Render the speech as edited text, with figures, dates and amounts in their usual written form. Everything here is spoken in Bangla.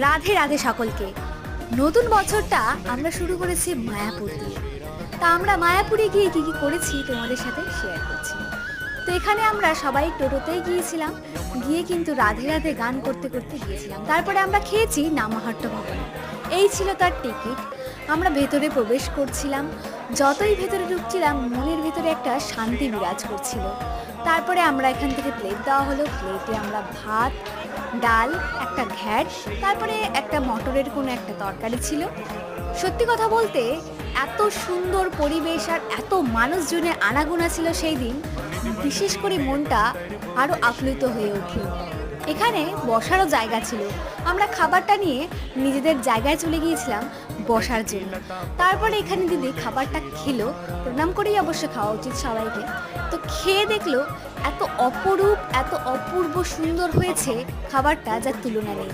রাধে রাধে সকলকে। নতুন বছরটা আমরা শুরু করেছি মায়াপুর দিয়ে। তা আমরা মায়াপুরে গিয়ে কী কী করেছি তোমাদের সাথে শেয়ার করছি। তো এখানে আমরা সবাই টোটোতেই গিয়েছিলাম, গিয়ে কিন্তু রাধে রাধে গান করতে করতে গিয়েছিলাম। তারপরে আমরা খেয়েছি নামহট্ট ভবনে। এই ছিল তার টিকিট। আমরা ভেতরে প্রবেশ করছিলাম, যতই ভেতরে ঢুকছিলাম মনের ভেতরে একটা শান্তি বিরাজ করছিল। তারপরে আমরা এখান থেকে প্লেট দেওয়া হলো, প্লেটে আমরা ভাত, ডাল, একটা ঘ্যাট, তারপরে একটা মটরের কোনো একটা তরকারি ছিল। সত্যি কথা বলতে এত সুন্দর পরিবেশ আর এত মানুষজনের আনাগোনা ছিল সেই দিন, বিশেষ করে মনটা আরও আপ্লুত হয়ে উঠল। এখানে বসারও জায়গা ছিল। আমরা খাবারটা নিয়ে নিজেদের জায়গায় চলে গিয়েছিলাম বসার জন্য। তারপরে এখানে দিদি খাবারটা খেলো, প্রণাম করেই অবশ্য খাওয়া উচিত সবাইকে। তো খেয়ে দেখলো এত অপরূপ, এত অপূর্ব সুন্দর হয়েছে খাবারটা, যার তুলনা নেই।